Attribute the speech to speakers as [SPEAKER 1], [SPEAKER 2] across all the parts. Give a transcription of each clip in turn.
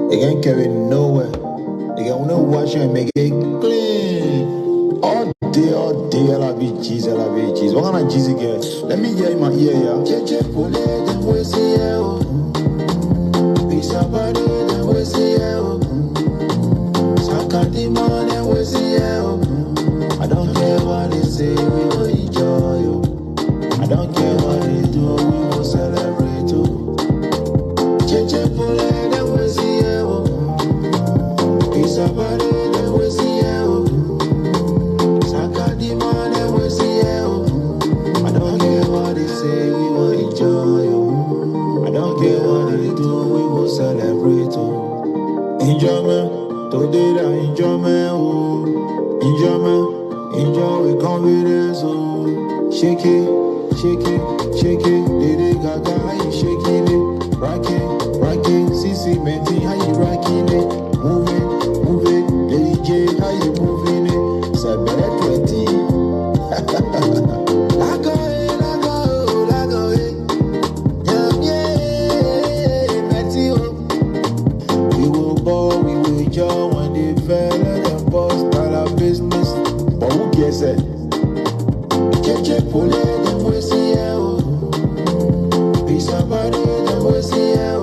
[SPEAKER 1] They can't carry nowhere. They can only wash and make it clean. All day, I'll be cheese, I'll be cheese. What kind of cheese again? Let me hear in my ear, yeah. Cheche pole, then we see you. Pizza body, then we see you. Sakati man, then we see you. I don't care what they say, we will enjoy you. I don't care what they do, we will celebrate you. Cheche pole, then we see you. Pizza body, then we see you. Sakati man, then we see you. I don't care what they say, we will enjoy you. I don't care what they do, we will celebrate you. Enjoyment, today the enjoyment, oh. Enjoyment. Enjoy with confidence, oh. Shake it, shake it, shake it. Dede Gaga, how you shaking it? Rock it, CC Menti, how you rocking it? Move it, Lady J, how you moving it? It's a better 20. Lago, yeah, Menti, oh. We will ball, we will enjoy when they fell and bust all our business. But who cares it? Cheche pole, then we see you. Pizza body, then we see you.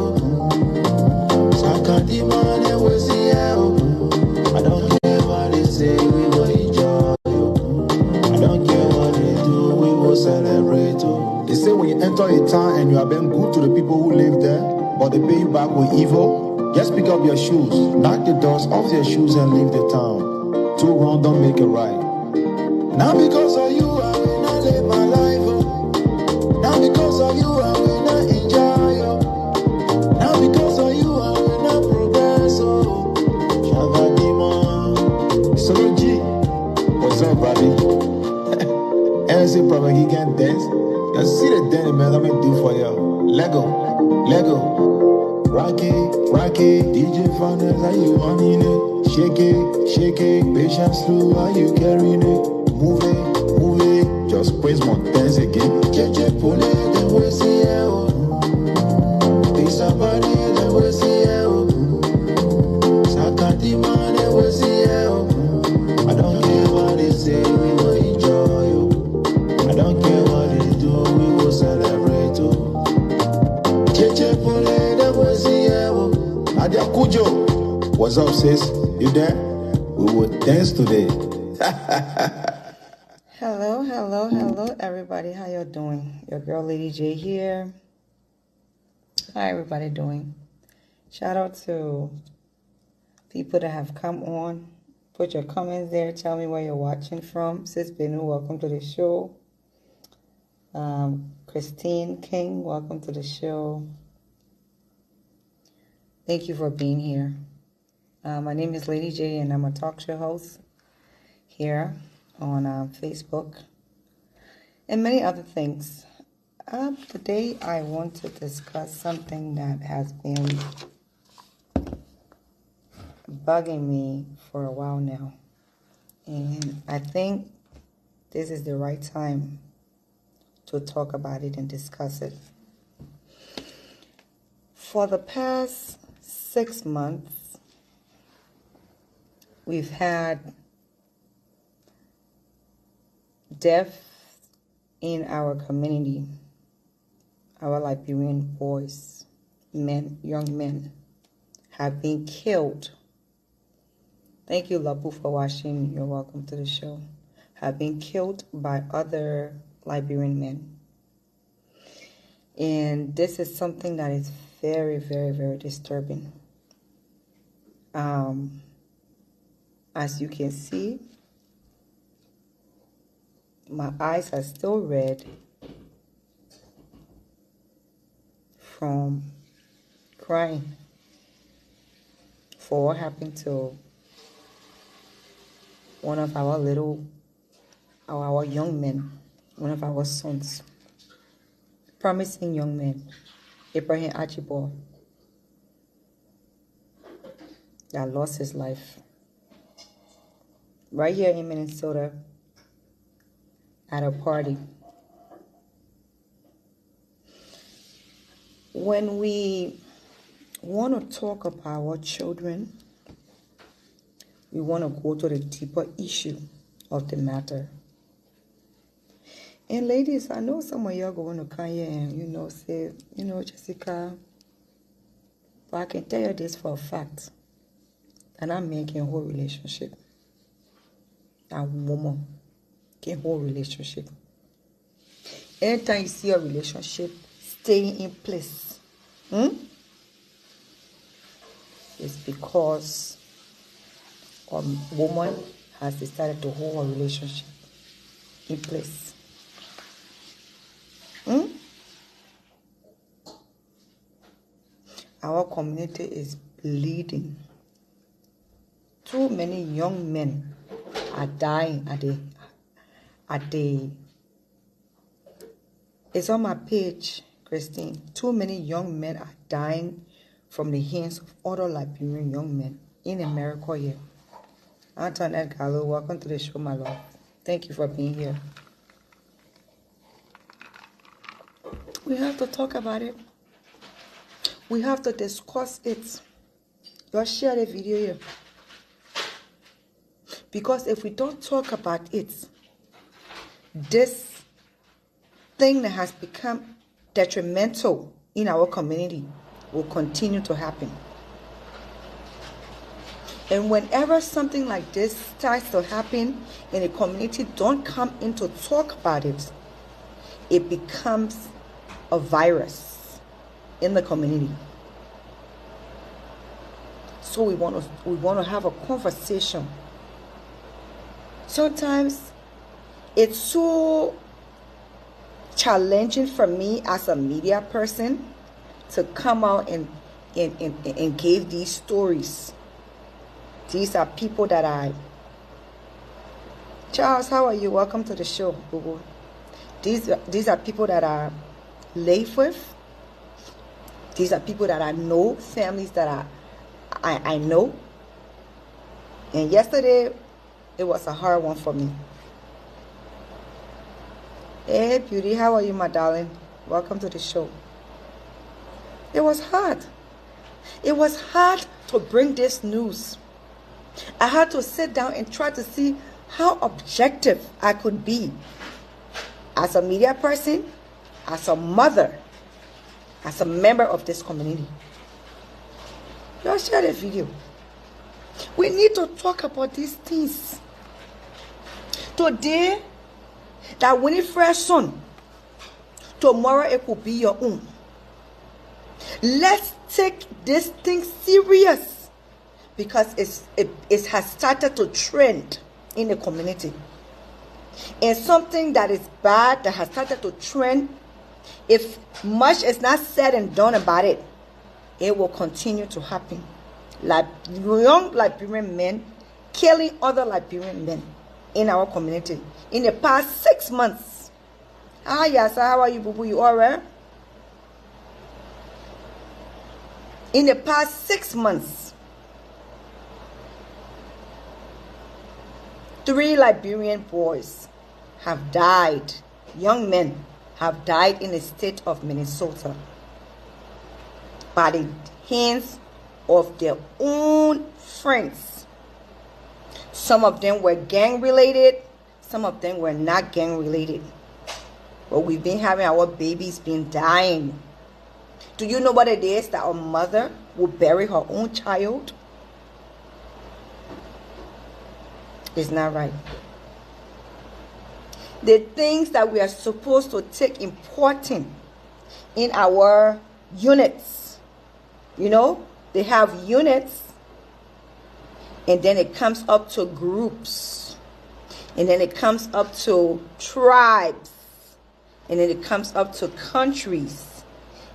[SPEAKER 1] Sakati man, then we see you. I don't care what they say, we will enjoy you. I don't care what they do, we will celebrate you. They say when you enter a town and you are being good to the people who live there, but they pay you back with evil, just pick up your shoes, knock the dust off your shoes and leave the town. Two wrongs don't make it right. Now because of you, I will not live my life. Oh. Now because of you, I will not enjoy. Oh. Now because of you, I will not progress. Oh. Shabadima. So G, what's up, buddy? And say, probably he can't dance. You see the dance, man, let me do for you. Lego. Rocky, DJ Founders, how you wanting it? Shake it, patience slow, how you carrying it? Move it, just praise my dance again. Cheche pole, then we see you. Pizza body, then we see you. Sakati man, then we see you. I don't care what they say, we will enjoy you. I don't care what they do, we will celebrate you. Cheche pole, then we see you. Nadia Kujo, what's up, sis? You there? We will dance today.
[SPEAKER 2] Hello, everybody. How y'all doing? Your girl, Lady J here. How everybody doing? Shout out to people that have come on. Put your comments there. Tell me where you're watching from. Sis Benu, welcome to the show. Christine King, welcome to the show. Thank you for being here. My name is Lady J, and I'm a talk show host here on Facebook and many other things. Today I want to discuss something that has been bugging me for a while now, and I think this is the right time to talk about it and discuss it. For the past 6 months, we've had death in our community. Our Liberian boys, men, young men, have been killed. Thank you, Labu, for watching. You're welcome to the show. Have been killed by other Liberian men. And this is something that is very, very, very disturbing. As you can see, my eyes are still red from crying for what happened to one of our young men, one of our sons, promising young men, Abraham Archibald, that lost his life right here in Minnesota at a party. When we want to talk about our children. We want to go to the deeper issue of the matter. And ladies, I know some of y'all going to come here and, say, Jessica, but I can tell you this for a fact. That I'm making a whole relationship. That woman can hold relationship. Anytime you see a relationship staying in place, it's because a woman has decided to hold a relationship in place. Our community is bleeding. Too many young men are dying it's on my page, Christine. Too many young men are dying from the hands of other Liberian young men in America here. Antoinette Gallo, welcome to the show, my love. Thank you for being here. We have to talk about it. We have to discuss it. Just share the video here. Because if we don't talk about it, this thing that has become detrimental in our community will continue to happen. And whenever something like this starts to happen and the community don't come in to talk about it, it becomes a virus in the community. So we want to have a conversation. Sometimes it's so challenging for me as a media person to come out and give these stories. These are people that Charles, how are you? Welcome to the show, Google. These are people that I live with. These are people that I know, families that I know. And yesterday, it was a hard one for me. Hey, Beauty, how are you, my darling? Welcome to the show. It was hard. It was hard to bring this news. I had to sit down and try to see how objective I could be as a media person, as a mother, as a member of this community. Y'all share the video. We need to talk about these things. Today, that Winifred's son, tomorrow it could be your own. Let's take this thing serious because it has started to trend in the community. And something that is bad that has started to trend, if much is not said and done about it, it will continue to happen. Like young Liberian men killing other Liberian men in our community in the past 6 months. Yes, how are you, boo boo? You all right? In the past 6 months, 3 Liberian boys have died. Young men have died in the state of Minnesota by the hands of their own friends. Some of them were gang related, some of them were not gang related. But we've been having our babies been dying. Do you know what it is that a mother will bury her own child? It's not right. The things that we are supposed to take important in our units, they have units, and then it comes up to groups, and then it comes up to tribes, and then it comes up to countries,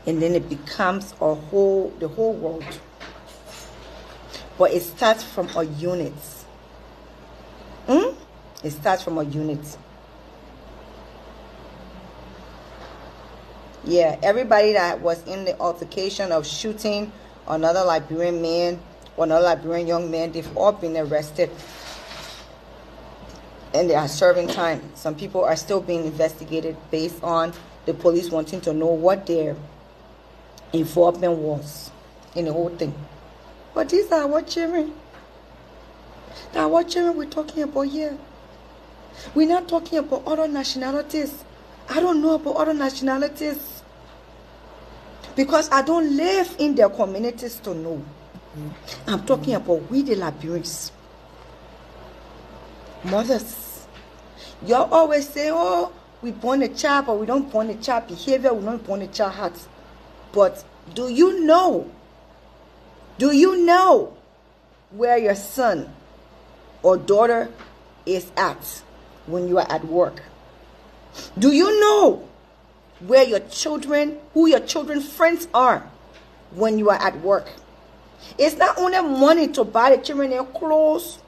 [SPEAKER 2] and then it becomes the whole world. But it starts from a unit. It starts from a unit. Yeah, everybody that was in the altercation of shooting another Liberian man or another Liberian young man, they've all been arrested. And they are serving time. Some people are still being investigated based on the police wanting to know what their involvement was. in the whole thing. But these are our children. Now, what children we're talking about here? We're not talking about other nationalities. I don't know about other nationalities because I don't live in their communities to know. I'm talking about we the Liberians. Mothers. Y'all always say, oh, we born a child, but we don't born a child behavior, we don't born a child heart. But do you know where your son or daughter is at when you are at work? Do you know where your children, who your children's friends are when you are at work? It's not only money to buy the children their clothes,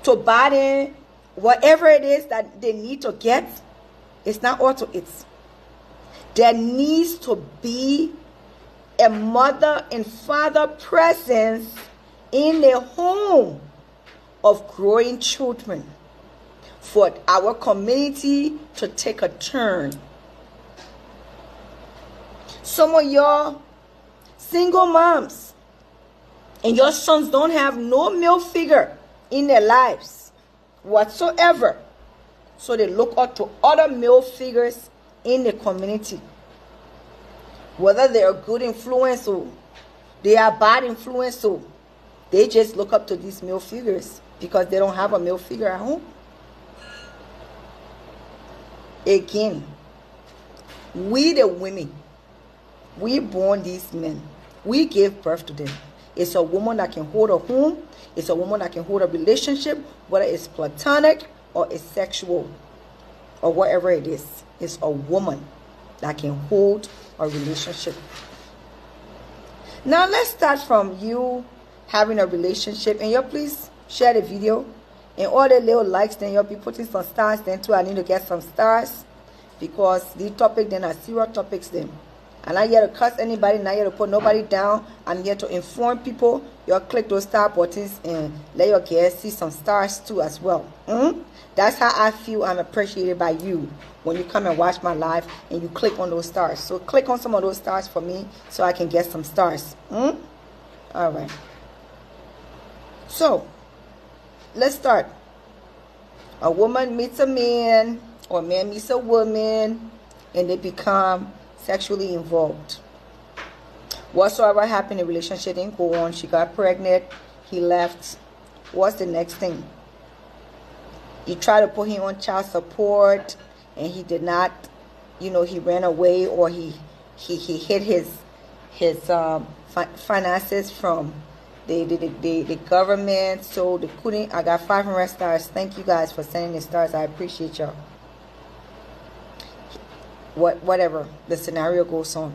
[SPEAKER 2] to buy them whatever it is that they need to get. It's not all to it. There needs to be a mother and father presence in the home of growing children for our community to take a turn. Some of y'all single moms and your sons don't have no male figure in their lives whatsoever, so they look up to other male figures in the community, whether they are good influence or they are bad influence, or they just look up to these male figures because they don't have a male figure at home. Again, we the women, we born these men, we gave birth to them. It's a woman that can hold a home. It's a woman that can hold a relationship, whether it's platonic or it's sexual or whatever it is. It's a woman that can hold a relationship. Now let's start from you having a relationship, and you please share the video, and all the little likes, then you'll be putting some stars then too. I need to get some stars because these topics then are serious topics then. I'm not here to cuss anybody, not here to put nobody down. I'm here to inform people. You'll click those star buttons and let your guests see some stars too as well. That's how I feel I'm appreciated by you when you come and watch my live and you click on those stars. So click on some of those stars for me so I can get some stars. All right. So let's start. A woman meets a man, or a man meets a woman, and they become sexually involved. Whatsoever happened, the relationship didn't go on. She got pregnant. He left. What's the next thing? You try to put him on child support, and he did not. He ran away, or he hid his finances from the government, so they couldn't. I got 500 stars. Thank you guys for sending the stars. I appreciate y'all. Whatever the scenario goes on.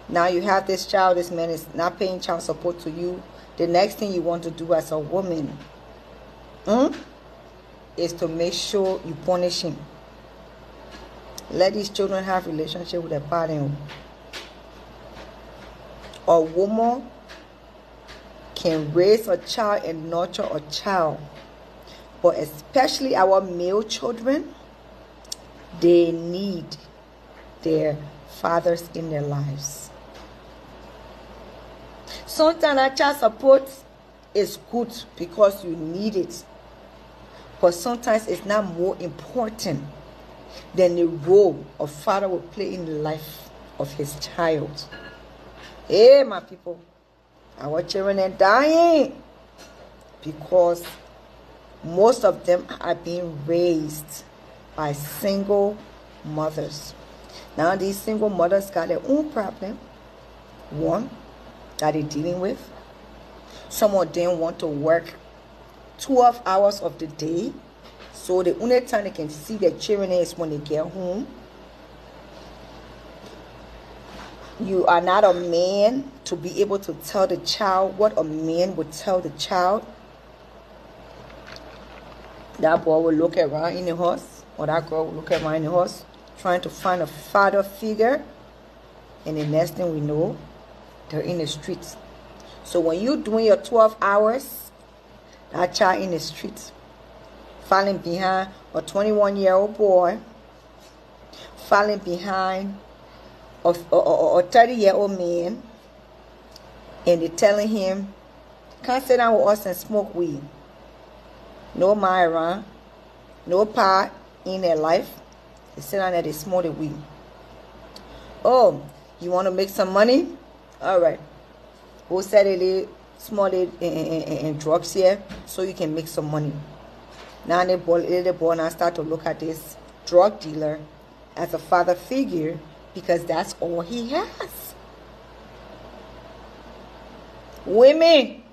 [SPEAKER 2] Now you have this child. This man is not paying child support to you. The next thing you want to do as a woman is to make sure you punish him. Let these children have relationship with their parent. A woman can raise a child and nurture a child, but especially our male children, they need their fathers in their lives. Sometimes that child support is good because you need it, but sometimes it's not more important than the role a father will play in the life of his child. Hey, my people, our children are dying because most of them are being raised by single mothers. Now these single mothers got their own problem. One that they're dealing with. Some of them want to work 12 hours of the day, so the only time they can see their children is when they get home. You are not a man to be able to tell the child what a man would tell the child. That boy will look around in the house, or that girl will look around in the house, trying to find a father figure, and the next thing we know, they're in the streets. So when you're doing your 12 hours, that child in the streets, falling behind a 21-year-old boy, falling behind a 30-year-old man, And they're telling him, can't sit down with us and smoke weed. No man around, no part in their life. They sit down there, they smoke the weed. Oh, you want to make some money? All right. We'll sell a small in drugs here so you can make some money. Now the boy now start to look at this drug dealer as a father figure because that's all he has. Women,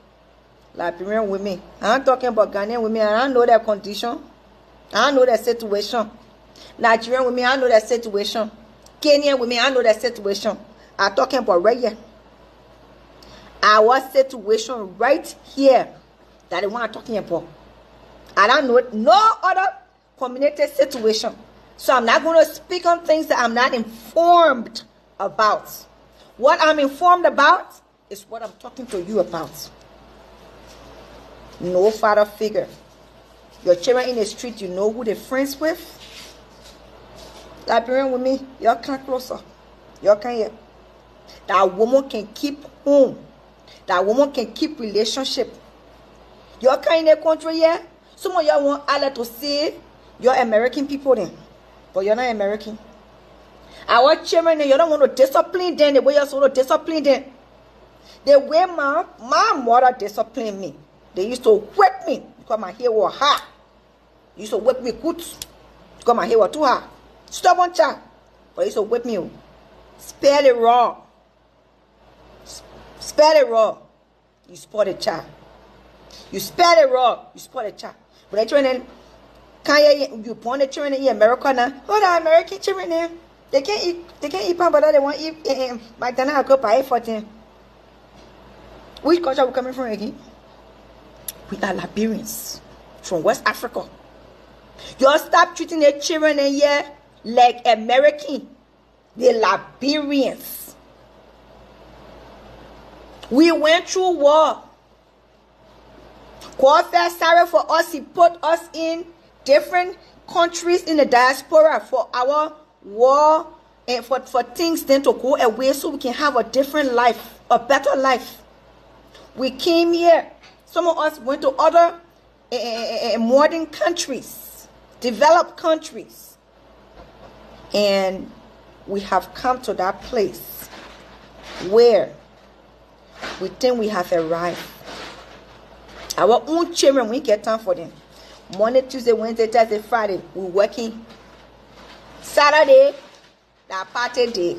[SPEAKER 2] Liberian women. I'm talking about Ghanaian women, and I know their condition. I know their situation. Nigerian women, I know their situation. Kenyan women, I know their situation. I'm talking about right here. Our situation right here. That is what I'm talking about. I don't know no other community situation. So I'm not going to speak on things that I'm not informed about. What I'm informed about is what I'm talking to you about. No father figure. Your children in the street, you know who they're friends with. Liberian women, y'all come closer. Y'all can hear. That woman can keep home. That woman can keep relationship. Y'all can in the country here. Some of y'all want Allah to say you're American people then. But you're not American. Our children, you don't want to discipline them the way you're supposed to discipline them. The way my mother disciplined me. They used to whip me because my hair was hard. They used to whip me good because my hair was too hard. Stubborn child. But they used to whip me. Spare it raw. Spare it raw. You spoil the child. You spare it raw. You spoil the child. But the children, you born the children in America now. Oh, the American children there. They can't eat pan, but they want to eat McDonald's. I go buy it for them. Which culture are we coming from again? We are Liberians from West Africa. You all stop treating the children in here like American. The Liberians. We went through war. God felt sorry for us. He put us in different countries in the diaspora for our war and for things then to go away so we can have a different life, a better life. We came here. Some of us went to other modern countries, developed countries. And we have come to that place where we think we have arrived. Our own children, we get time for them. Monday, Tuesday, Wednesday, Thursday, Friday, we're working. Saturday, that party day.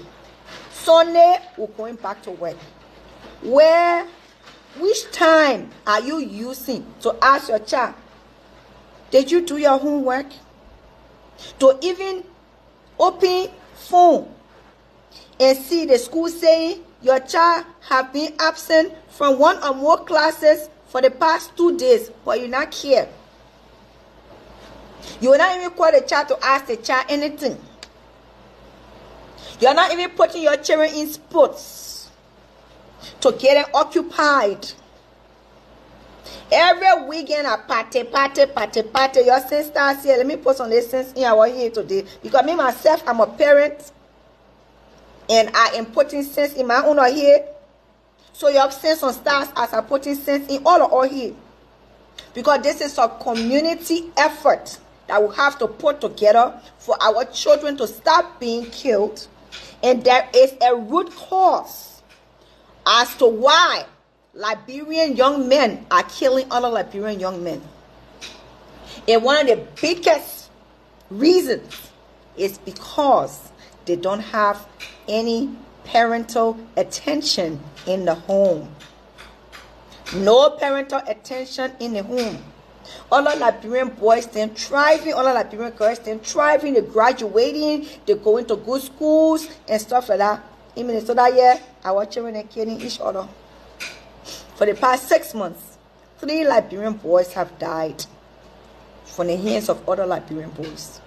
[SPEAKER 2] Sunday, we're going back to work. Which time are you using to ask your child, did you do your homework? To even open phone and see the school saying your child have been absent from one or more classes for the past 2 days, but you're not here. You will not even call the child to ask the child anything. You're not even putting your children in sports to get them occupied. Every weekend a party. Your sisters here. Let me put some lessons in our here today. Because me myself, I'm a parent. And I am putting sense in my own here. So you have sense on stars as I'm putting sense in all of our here. Because this is a community effort that we have to put together for our children to stop being killed. And there is a root cause as to why Liberian young men are killing other Liberian young men. And one of the biggest reasons is because they don't have any parental attention in the home. No parental attention in the home. All the Liberian boys then thriving, all the Liberian girls then thriving, they're graduating, they're going to good schools and stuff like that. In Minnesota here, our children are killing each other. For the past 6 months, 3 Liberian boys have died from the hands of other Liberian boys.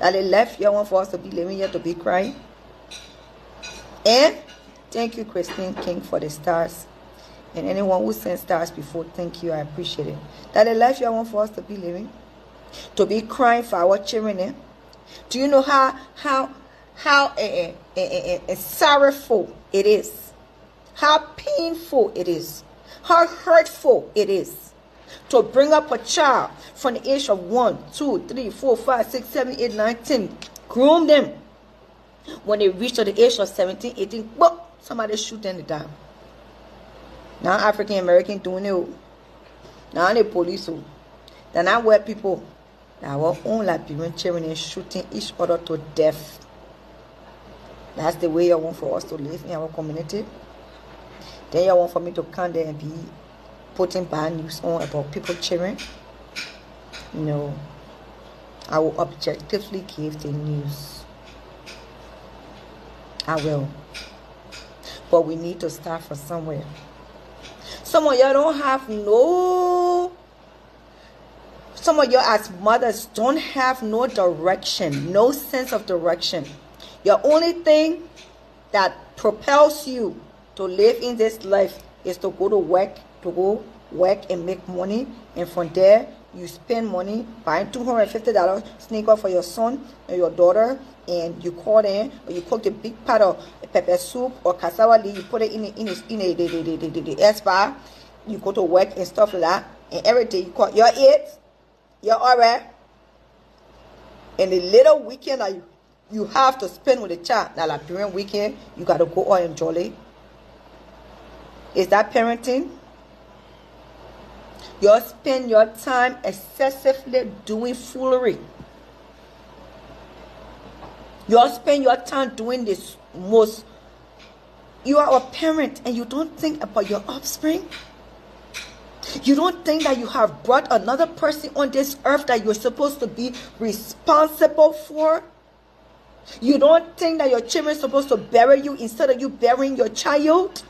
[SPEAKER 2] That they left here, one for us to be living here, to be crying. And thank you, Christine King, for the stars. And anyone who sent stars before, thank you, I appreciate it. That they left here, one for us to be living, to be crying for our children. Eh? Do you know how sorrowful it is how painful it is, how hurtful it is to bring up a child from the age of 1, 2, 3, 4, 5, 6, 7, 8, 9, 10, groom them. When they reach to the age of 17, 18, boom, somebody shoot them down. Now African American doing it. Now the police. They're not white people. Our own Liberian children is shooting each other to death. That's the way you want for us to live in our community. Then you want for me to come there and be putting bad news on about people's children? No. I will objectively give the news. I will. But we need to start from somewhere. Some of y'all don't have some of you as mothers don't have no direction, no sense of direction. Your only thing that propels you to live in this life is to go work and make money. And from there, you spend money buying $250 sneaker for your son and your daughter, and you call them, or you cook the big pot of pepper soup or cassava leaf, you put it in the air bar, you go to work and stuff like that, and every day you call, you're it, you're alright. And the little weekend that you have to spend with the child, that Liberian weekend, you got to go out and jolly. Is that parenting? You spend your time excessively doing foolery. You spend your time doing this most. You are a parent and you don't think about your offspring. You don't think that you have brought another person on this earth that you're supposed to be responsible for. You don't think that your children are supposed to bury you instead of you burying your child.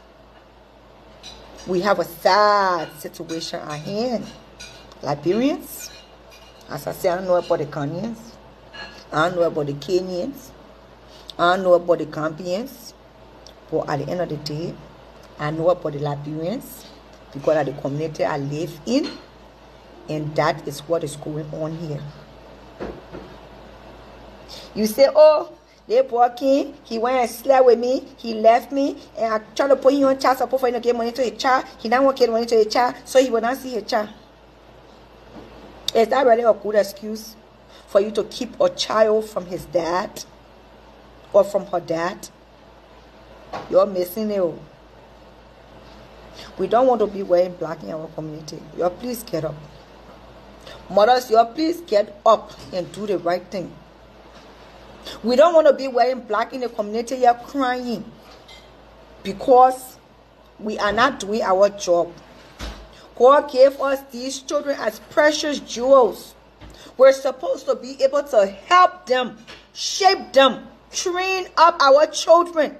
[SPEAKER 2] We have a sad situation at hand. Liberians, as I say, I don't know about the Ghanaians. I don't know about the Kenyans. I don't know about the Gambians. But at the end of the day, I know about the Liberians because of the community I live in. And that is what is going on here. You say, oh, they working, he went and slept with me, he left me, and I tried to put him on child support for him to give money to a child. He don't want to give money to a child, so he will not see a child. Is that really a good excuse for you to keep a child from his dad or from her dad? You're missing it. We don't want to be wearing black in our community. You please get up. Mothers, you please get up and do the right thing. We don't want to be wearing black in the community. You're crying because we are not doing our job. God gave us these children as precious jewels. We're supposed to be able to help them, shape them, train up our children.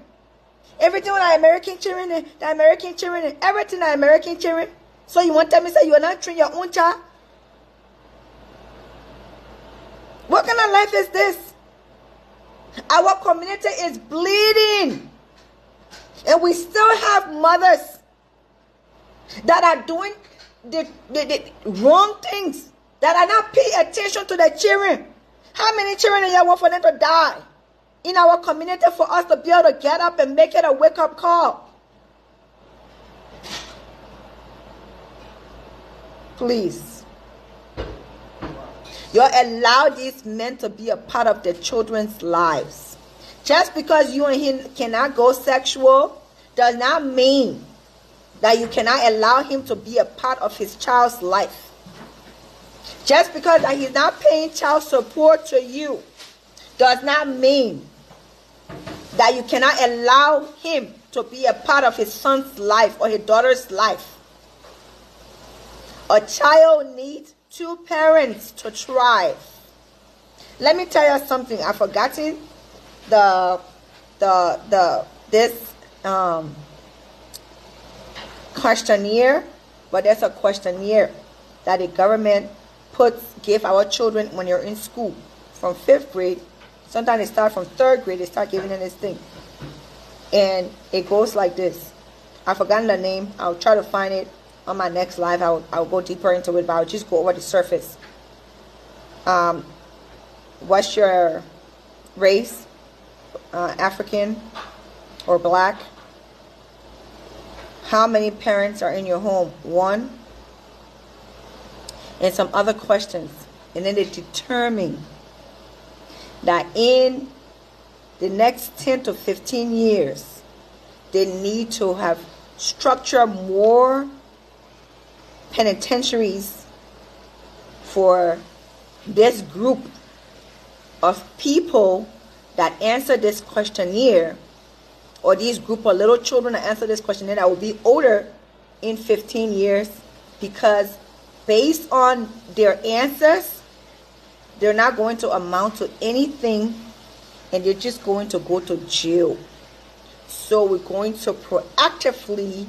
[SPEAKER 2] Everything with the American children, everything the American children. So you want to tell me say you are not training your own child? What kind of life is this? Our community is bleeding. And we still have mothers that are doing the wrong things, that are not paying attention to their children. How many children do you want for them to die in our community for us to be able to get up and make it a wake-up call? Please. You allow these men to be a part of their children's lives. Just because you and him cannot go sexual does not mean that you cannot allow him to be a part of his child's life. Just because that he's not paying child support to you does not mean that you cannot allow him to be a part of his son's life or his daughter's life. A child needs two parents to thrive. Let me tell you something. I've forgotten this questionnaire, but there's a questionnaire that the government give our children when you're in school from 5th grade. Sometimes they start from 3rd grade, they start giving them this thing. And it goes like this. I've forgotten the name. I'll try to find it on my next live. I'll go deeper into it, but I'll just go over the surface. What's your race? African or black? How many parents are in your home? 1. And some other questions. And then they determine that in the next 10 to 15 years, they need to have structured more penitentiaries for this group of people that answer this questionnaire, or these group of little children that answer this questionnaire that will be older in 15 years, because based on their answers, they're not going to amount to anything and they're just going to go to jail. So we're going to proactively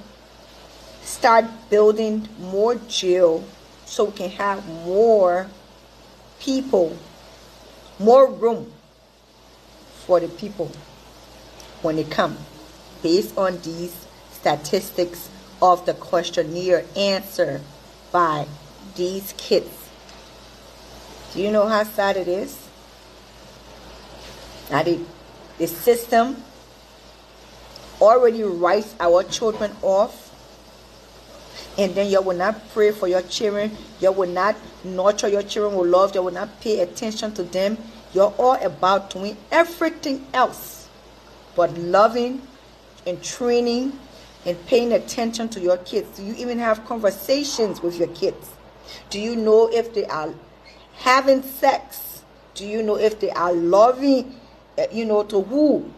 [SPEAKER 2] start building more jail so we can have more people, more room for the people when they come, based on these statistics of the questionnaire answer by these kids. Do you know how sad it is? Now the system already writes our children off, and then you will not pray for your children, you will not nurture your children with love, you will not pay attention to them. You're all about doing everything else but loving and training and paying attention to your kids. Do you even have conversations with your kids? Do you know if they are having sex? Do you know if they are loving, to who?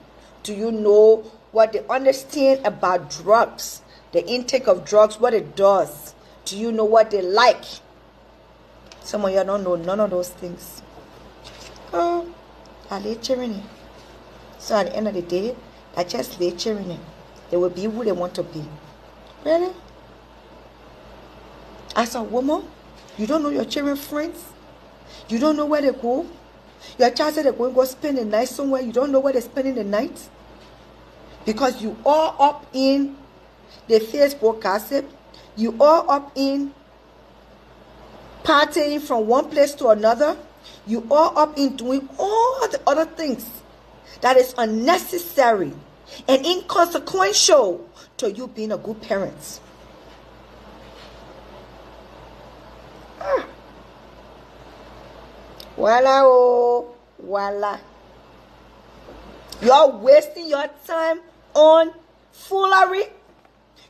[SPEAKER 2] Do you know what they understand about drugs, the intake of drugs, what it does? Do you know what they like? Some of you don't know none of those things. Oh, I lay children. So at the end of the day, I just lay children. They will be who they want to be. Really? As a woman, you don't know your children's friends. You don't know where they go. Your child said they're going to go spend the night somewhere. You don't know where they're spending the night. Because you all up in the Facebook gossip. You all up in partying from one place to another. You all up in doing all the other things that is unnecessary and inconsequential to you being a good parent. Voila, oh, voila. You're wasting your time on foolery.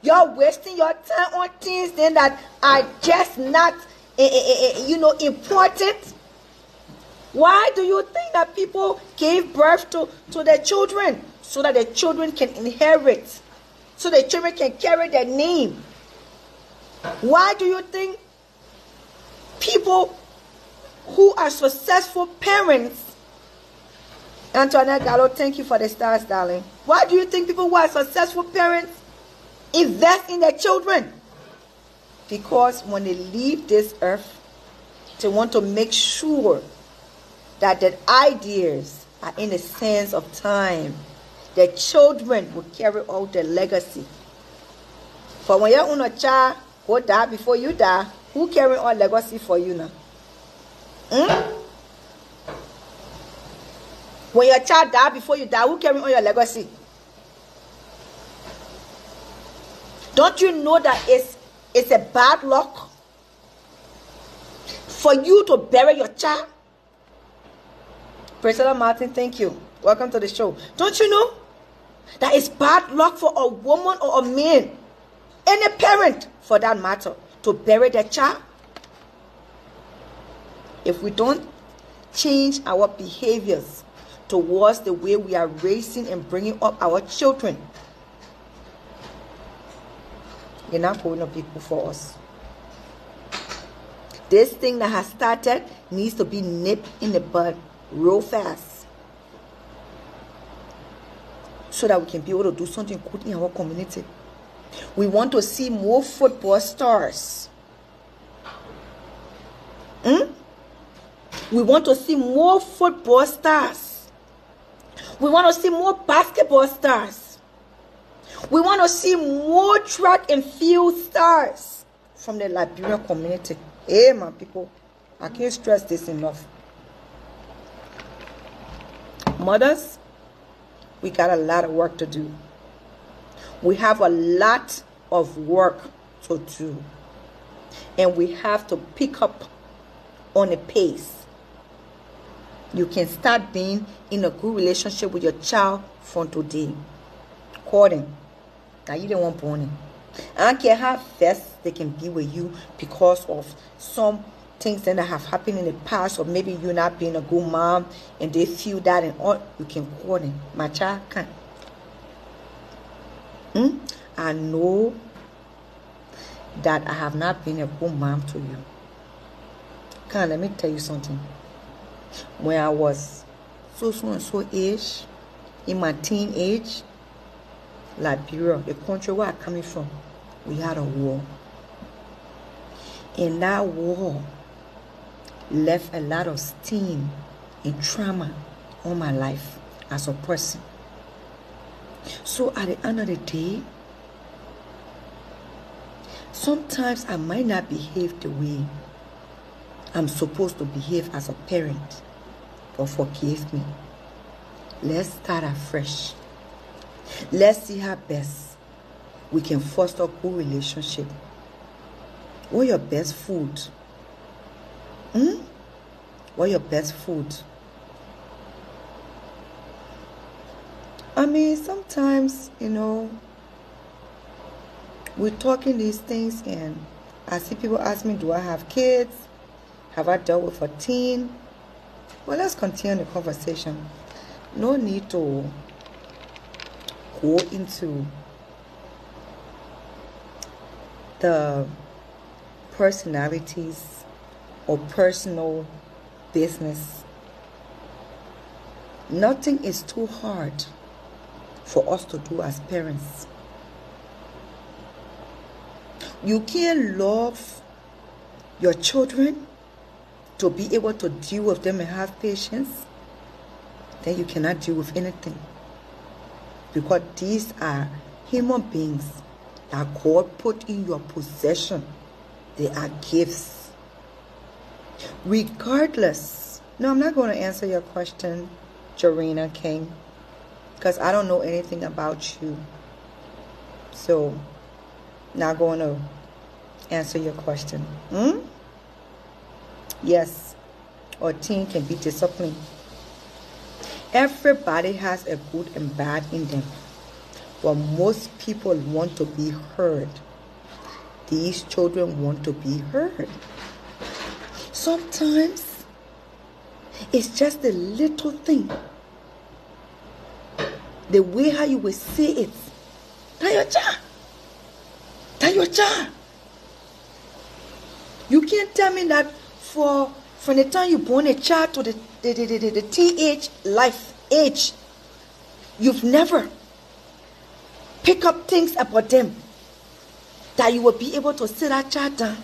[SPEAKER 2] You're wasting your time on things then that are just not, important. Why do you think that people gave birth to their children? So that their children can inherit. So their children can carry their name. Why do you think people who are successful parents, Antoinette Gallo, thank you for the stars, darling. Why do you think people who are successful parents invest in their children? Because when they leave this earth, they want to make sure that their ideas are in the sands of time. Their children will carry out their legacy. For when you own a child who die before you die, who carry on legacy for you now? When your child die before you die, who carry on your legacy? Don't you know that it's a bad luck for you to bury your child? Priscilla Martin, thank you. Welcome to the show. Don't you know that it's bad luck for a woman or a man, any parent for that matter, to bury their child? If we don't change our behaviors towards the way we are raising and bringing up our children, you're not going to be good for us. This thing that has started needs to be nipped in the bud real fast, so that we can be able to do something good in our community. We want to see more football stars. We want to see more football stars. We want to see more basketball stars. We want to see more track and field stars from the Liberian community. Hey, my people, I can't stress this enough. Mothers, we got a lot of work to do. We have a lot of work to do. And we have to pick up on a pace. You can start being in a good relationship with your child from today. Courting. Now you don't want born. I don't care how fast they can be with you because of some things that have happened in the past, or maybe you're not being a good mom and they feel that, and all you can court them. My child can't. I know that I have not been a good mom to you. Let me tell you something. When I was so and so age, in my teen age, Liberia, the country where I'm coming from, we had a war. And that war left a lot of stain and trauma on my life as a person. So at the end of the day, sometimes I might not behave the way I'm supposed to behave as a parent, but forgive me. Let's start afresh. Let's see how best we can foster a good relationship. What your best food? What your best food? I mean, sometimes, we're talking these things and I see people ask me, do I have kids? Have I dealt with a teen? Well, let's continue the conversation. No need to go into the personalities or personal business. Nothing is too hard for us to do as parents. You can't love your children to be able to deal with them and have patience, then you cannot deal with anything. Because these are human beings that God put in your possession. They are gifts. Regardless. No, I'm not going to answer your question, Jarena King, because I don't know anything about you. So, not going to answer your question. Yes, a teen can be disciplined. Everybody has a good and bad in them, but most people want to be heard. These children want to be heard. Sometimes it's just a little thing. The way how you will say it. That your child. That your child. You can't tell me that from the time you born a child to the teenage life age, you've never pick up things about them that you will be able to sit that child down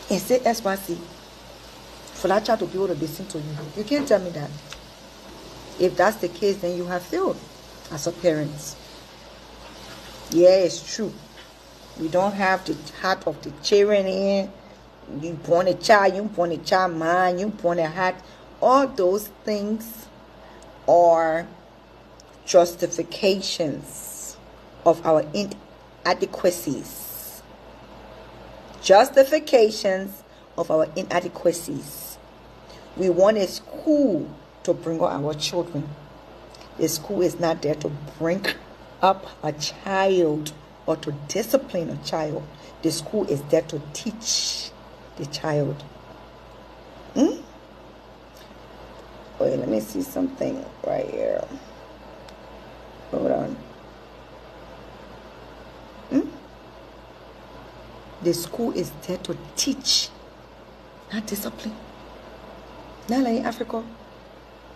[SPEAKER 2] and say SYC for that child to be able to listen to you. You can't tell me that. If that's the case, then you have failed as a parent. Yeah, it's true. We don't have the heart of the children in. You born a child mind, you born a heart. All those things are justifications of our inadequacies. Justifications of our inadequacies. We want a school to bring up our children. The school is not there to bring up a child or to discipline a child. The school is there to teach the child. Wait, let me see something right here. Hold on. The school is there to teach, not discipline. Not like in Africa.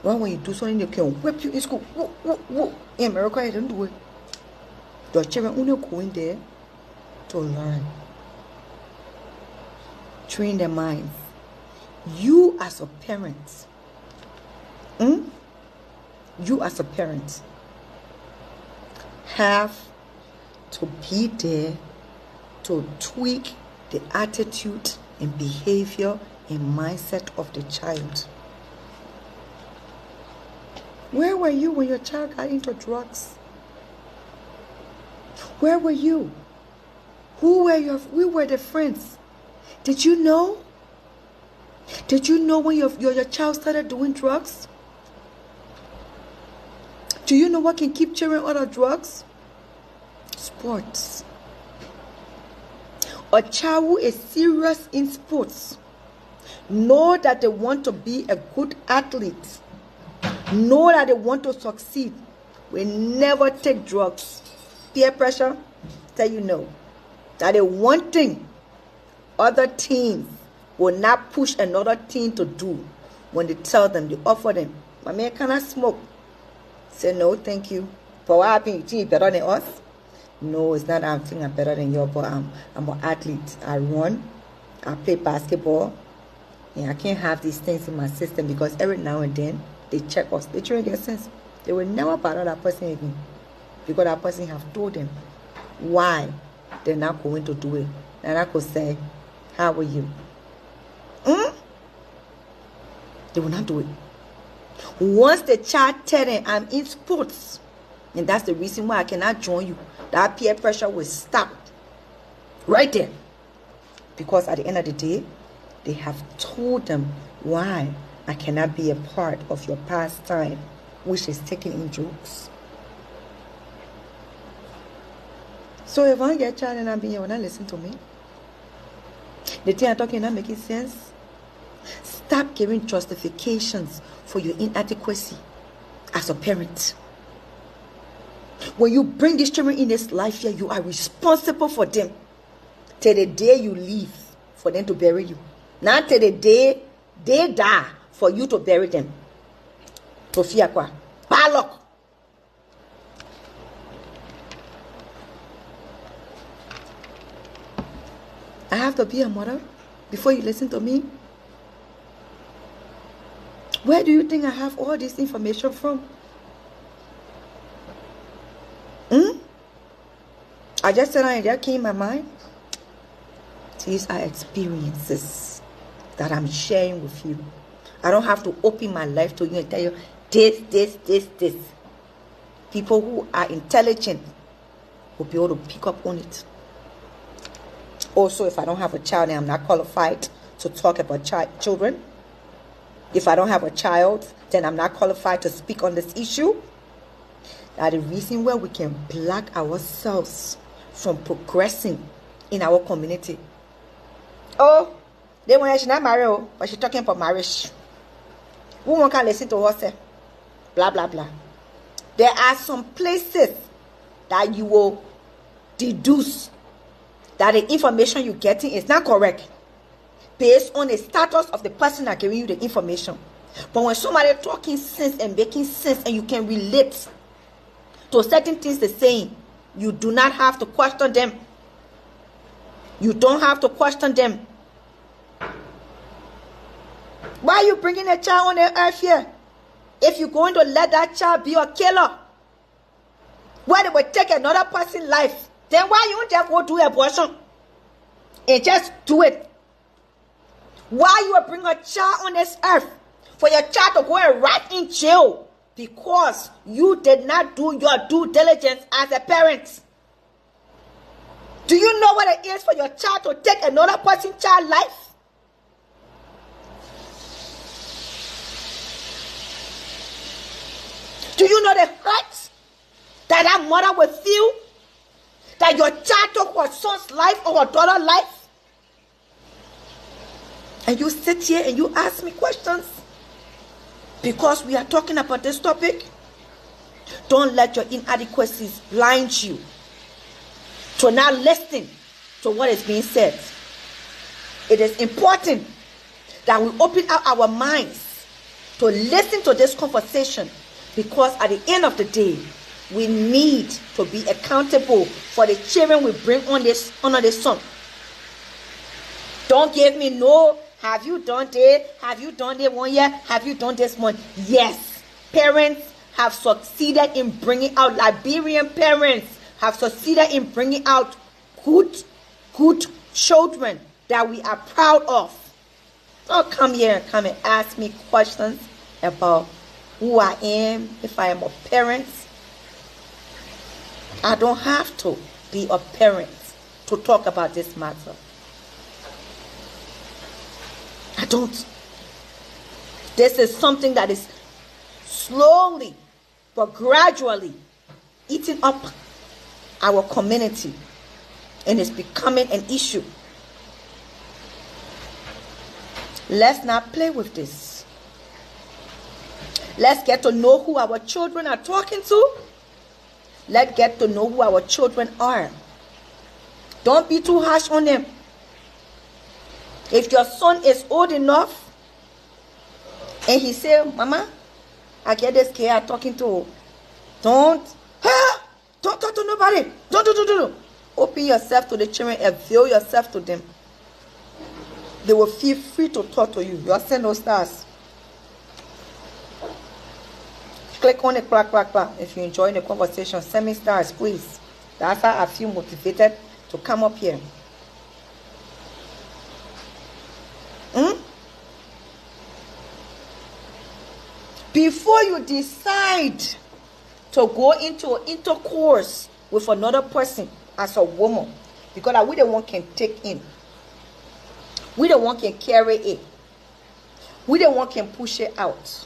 [SPEAKER 2] When you do something, they can whip you in school. Whoa. In America, you don't do it. The children only go in there to learn. Train their minds. You as a parent, have to be there to tweak the attitude and behavior and mindset of the child. Where were you when your child got into drugs? Where were you Who were the friends? Did you know? Did you know when your child started doing drugs? Do you know what can keep children out of drugs? Sports. A child who is serious in sports, know that they want to be a good athlete, know that they want to succeed, will never take drugs. Peer pressure, tell you no. That is one thing other teens will not push another teen to do when they tell them, they offer them, my man cannot smoke. Say no, thank you. But what happened? You think you're better than us? No, it's not I'm thinking I'm better than you, but I'm an athlete. I run, I play basketball, and I can't have these things in my system because every now and then they check us. They try to get sense. They will never bother that person again because that person have told them why they're not going to do it. And I could say, how are you? They will not do it. Once the child tell them I'm in sports, and that's the reason why I cannot join you, that peer pressure will stop right there. Because at the end of the day, they have told them why I cannot be a part of your pastime, which is taking in drugs. So if I get a child and I'm being here, will not listen to me? The thing I'm talking not making sense? Stop giving justifications for your inadequacy as a parent. When you bring these children in this life here, you are responsible for them till the day you leave for them to bury you. Not till the day they die for you to bury them. Sofia kwa. Balok. I have to be a mother before you listen to me. Where do you think I have all this information from? I just said and that came in my mind. These are experiences that I'm sharing with you. I don't have to open my life to you and tell you this. People who are intelligent will be able to pick up on it. Also, if I don't have a child, then I'm not qualified to talk about children. If I don't have a child, then I'm not qualified to speak on this issue. That the reason why we can block ourselves from progressing in our community. Oh, they want she's not married, but she's talking about marriage. Woman can listen to her say, blah blah blah. There are some places that you will deduce that the information you're getting is not correct based on the status of the person that giving you the information. But when somebody talking sense and making sense and you can relate to certain things they're saying, you do not have to question them. You don't have to question them. Why are you bringing a child on the earth here? If you're going to let that child be a killer, where they will take another person's life, then why you just go do abortion and just do it? Why you will bring a child on this earth for your child to go and rot in jail because you did not do your due diligence as a parent? Do you know what it is for your child to take another person's child's life? Do you know the hurt that that mother will feel? That your child took her son's life or her daughter's life? And you sit here and you ask me questions because we are talking about this topic. Don't let your inadequacies blind you to not listen to what is being said. It is important that we open up our minds to listen to this conversation, because at the end of the day, we need to be accountable for the children we bring on this under the sun. Don't give me no, have you done this? Have you done it 1 year? Have you done this month? Yes, parents have succeeded in bringing out, Liberian parents have succeeded in bringing out good children that we are proud of. Don't come here and come and ask me questions about who I am, if I am a parent. I don't have to be a parent to talk about this matter. I don't. This is something that is slowly but gradually eating up our community, and it's becoming an issue. Let's not play with this. Let's get to know who our children are talking to. Let's get to know who our children are. Don't be too harsh on them. If your son is old enough and he say, Mama, I get this kid I'm talking to. Don't talk to nobody. Don't. Open yourself to the children and avail yourself to them. They will feel free to talk to you. You are sending those stars. Click on the clap. If you enjoy the conversation, send me stars, please. That's how I feel motivated to come up here. Before you decide to go into an intercourse with another person as a woman, because we the one can take in, we the one can carry it, we the one can push it out.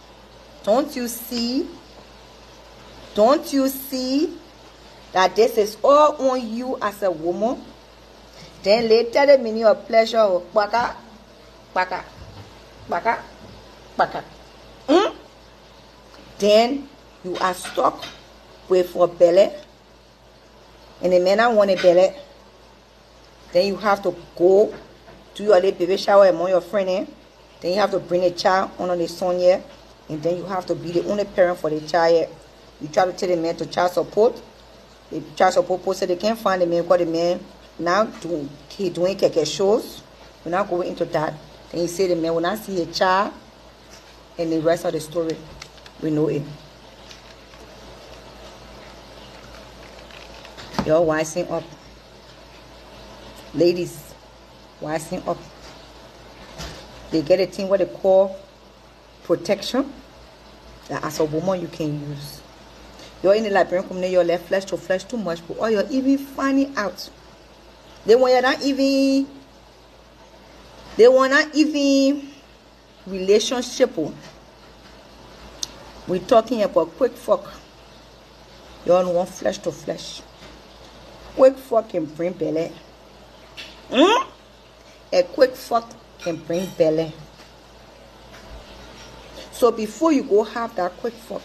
[SPEAKER 2] Don't you see that this is all on you as a woman? Then later the meaning of pleasure of baka. Then you are stuck with a belly, and the man want a belly. Then you have to go to your little baby shower among your friends. Then you have to bring a child on the son here, and then you have to be the only parent for the child here. You try to tell the man to child support. The child support posted they can't find the man because the man now doing keke shows. We're not going into that. Then he say the man will not see a child, and the rest of the story we know it. You're wising up. Ladies, wising up. They get a thing what they call protection that as a woman you can use. You're in the Liberian community, you're left flesh to flesh too much, but all you're even finding out. They want not even relationship. We're talking about quick fuck. You all want flesh to flesh. Quick fuck can bring belly. A quick fuck can bring belly. So before you go have that quick fuck,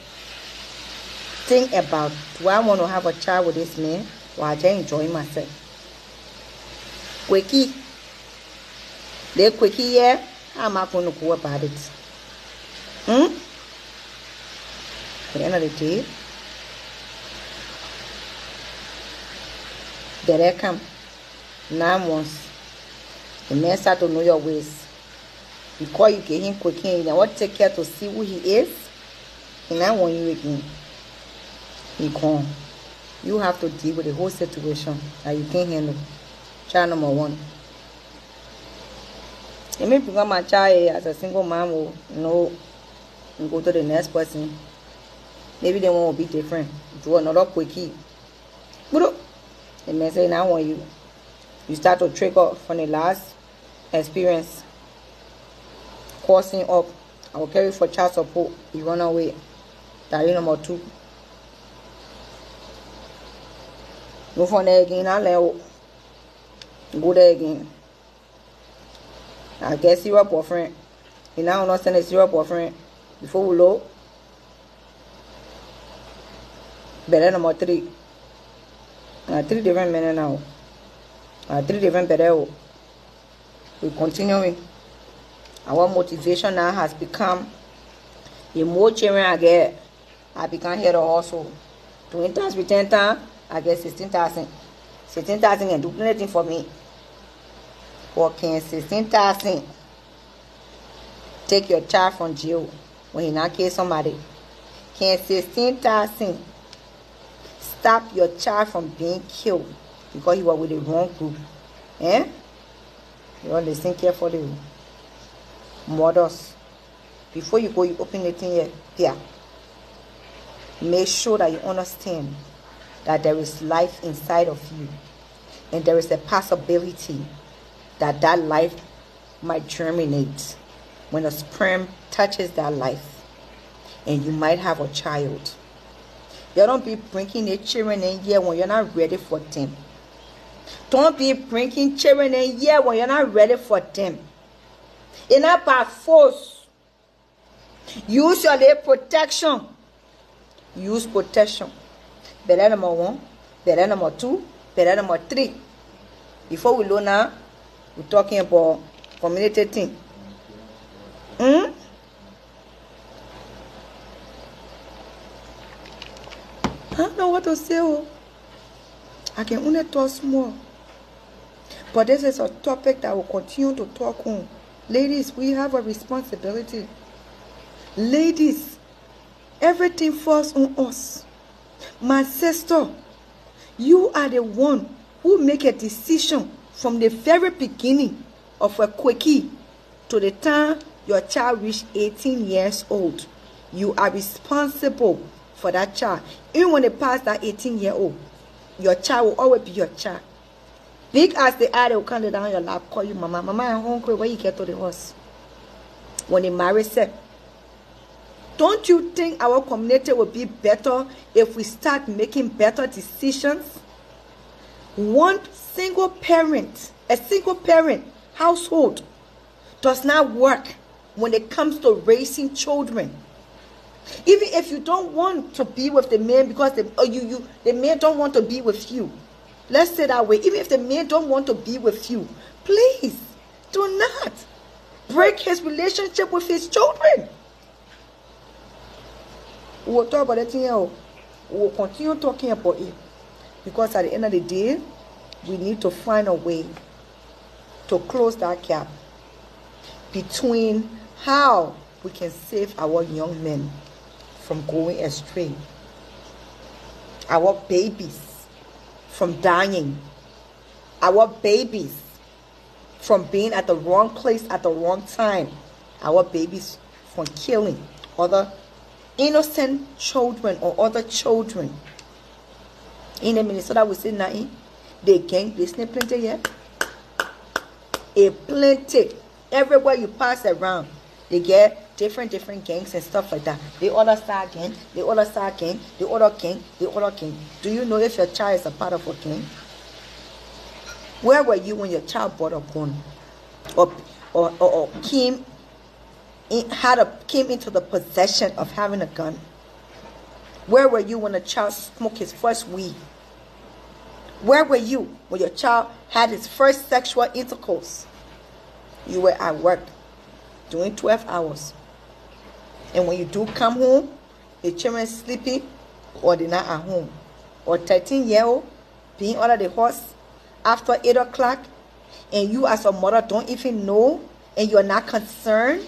[SPEAKER 2] think about, do I want to have a child with this man or I just enjoy myself? Quickie. The quickie here, how am I going to go about it? At the end of the day, there they come. 9 months. The man start to know your ways. Because you get him quickie, you want to take care to see who he is. And I want you again. He gone. You have to deal with the whole situation that you can't handle. Child number 1. It may become my child as a single mom will know and go to the next person. Maybe they won't be different. Do another quickie. But the man say, now I want you. You start to trigger from the last experience. Causing up. I will carry for child support. You run away. That is number 2. Go for there again. I'll let go there again. I get serious boyfriend. You now understand a serious boyfriend. Before we low. Better number 3. 3 different men now. 3 different better. We're continuing. Our motivation now has become, the more children I get, I become here to hustle. 20 times with 10 times, I get 16,000. 16,000 can do anything for me. But can 16,000 take your child from jail when he not kill somebody? Can 16,000 stop your child from being killed because he was with the wrong group? You all listen carefully. Mothers, before you go, you open the thing here. Make sure that you understand that there is life inside of you. And there is a possibility that that life might germinate when a sperm touches that life, and you might have a child. You don't be bringing the children in here when you're not ready for them. Don't be bringing children in here when you're not ready for them. It's not by force. Use your little protection. Use protection. Better number 1, better number 2, better number 3. Before we know now, we're talking about community thing. I don't know what to say. I can only talk small. But this is a topic that will continue to talk on. Ladies, we have a responsibility. Ladies, everything falls on us. My sister, you are the one who make a decision from the very beginning of a quickie to the time your child reach 18 years old. You are responsible for that child. Even when they pass that 18-year-old, your child will always be your child. Big as they are, they will come down your lap, call you mama. Mama, I'm hungry. Where you get to the house? When they marry, say, don't you think our community will be better if we start making better decisions? A single parent household does not work when it comes to raising children. Even if you don't want to be with the man because the man don't want to be with you. Let's say that way. Even if the man don't want to be with you, please do not break his relationship with his children. We will talk about it here. We will continue talking about it. Because at the end of the day, we need to find a way to close that gap between how we can save our young men from going astray, our babies from dying, our babies from being at the wrong place at the wrong time, our babies from killing other innocent children or other children. In the Minnesota, we say nothing. They gang, they snip plenty here. A plenty. Everywhere you pass around, they get different gangs and stuff like that. The other side gang, the other side gang, the other gang, the other gang. Do you know if your child is a part of a gang? Where were you when your child bought a gun? Or came into the possession of having a gun? Where were you when a child smoked his first weed? Where were you when your child had his first sexual intercourse? You were at work doing 12 hours. And when you do come home, the children sleeping or they're not at home. Or 13-year-old being under the horse after 8 o'clock, and you as a mother don't even know, and you're not concerned.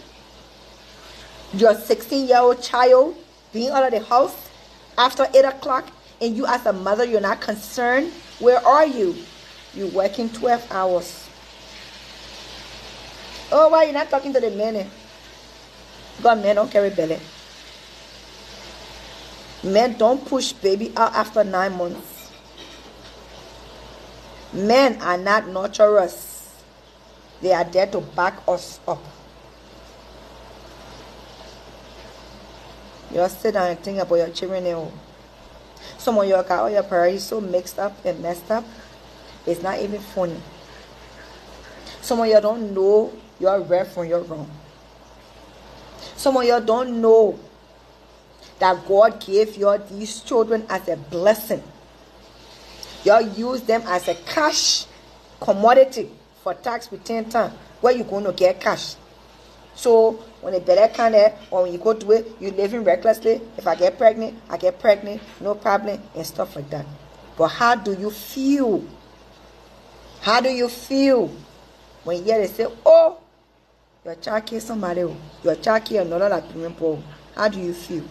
[SPEAKER 2] Your 16-year-old child being under the house after 8 o'clock, and you as a mother, you're not concerned. Where are you? You're working 12 hours. Oh, why you're not talking to the men? God, men don't carry belly. Men don't push baby out after 9 months. Men are not nurturers. They are there to back us up. You just sit down and think about your children now. Some of you got all your priorities so mixed up and messed up. It's not even funny. Some of you don't know you're right from your wrong. Some of you don't know that God gave you these children as a blessing. You use them as a cash commodity for tax return time. Where you going to get cash? So when a belly can there, or when you go to it, you're living recklessly. If I get pregnant, no problem, and stuff like that. But how do you feel? How do you feel when you hear they say, oh, your child killed somebody, your child killed another that doing poor? How do you feel?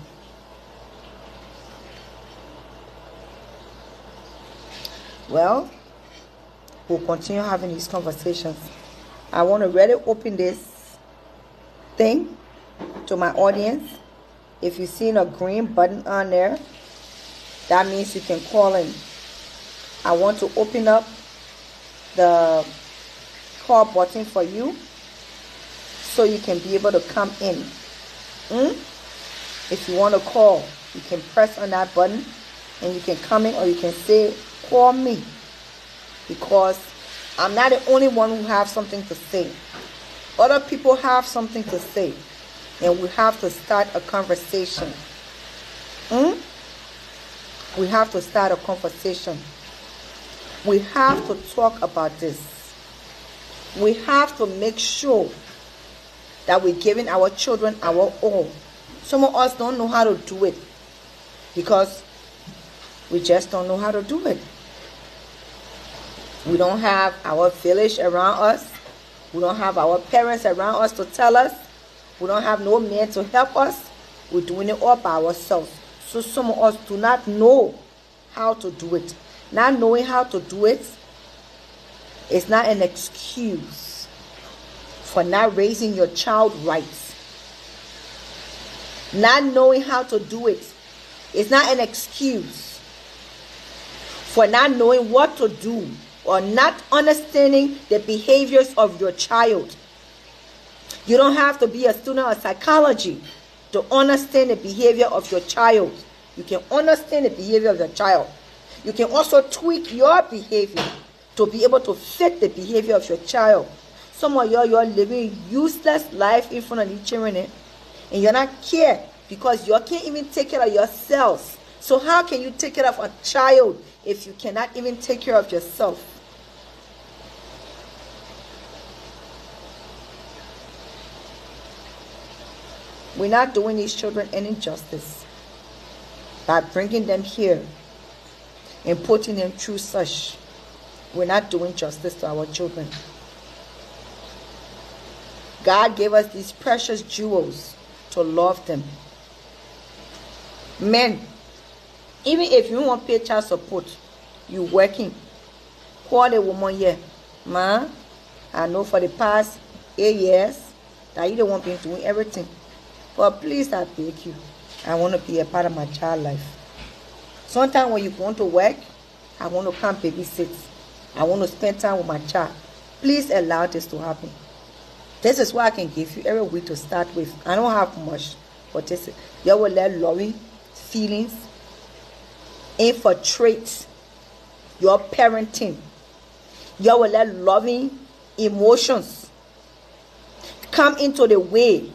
[SPEAKER 2] Well, we'll continue having these conversations. I want to really open this thing to my audience. If you've seen a green button on there, that means you can call in. I want to open up the call button for you so you can be able to come in. If you want to call, you can press on that button and you can come in, or you can say, call me. Because I'm not the only one who have something to say. Other people have something to say. And we have to start a conversation. We have to start a conversation. We have to talk about this. We have to make sure that we're giving our children our all. Some of us don't know how to do it because we just don't know how to do it. We don't have our village around us. We don't have our parents around us to tell us. We don't have no man to help us. We're doing it all by ourselves. So some of us do not know how to do it. Not knowing how to do it is not an excuse for not raising your child right. Not knowing how to do it is not an excuse for not knowing what to do or not understanding the behaviors of your child. You don't have to be a student of psychology to understand the behavior of your child. You can understand the behavior of your child. You can also tweak your behavior to be able to fit the behavior of your child. Some of y'all, you're living useless life in front of these children, and you're not care because you can't even take care of yourselves. So how can you take care of a child if you cannot even take care of yourself? We're not doing these children any justice by bringing them here and putting them through such. We're not doing justice to our children. God gave us these precious jewels to love them. Men, even if you want to pay child support, you working. Call the woman here. Ma, I know for the past 8 years that you don't want to be doing everything. But please, I beg you, I want to be a part of my child life. Sometimes when you want to work, I want to come babysit. I want to spend time with my child. Please allow this to happen. This is what I can give you every week to start with. I don't have much, but this, you will let loving feelings infiltrate your parenting. You will let loving emotions come into the way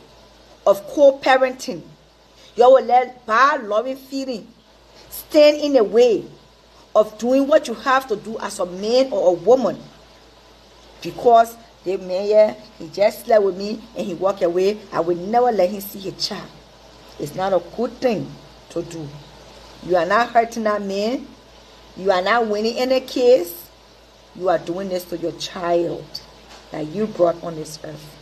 [SPEAKER 2] of co-parenting. You will let bad loving feeling stand in the way of doing what you have to do as a man or a woman. Because the man here, he just slept with me and he walked away. I will never let him see a child. It's not a good thing to do. You are not hurting that man. You are not winning any case. You are doing this to your child that you brought on this earth.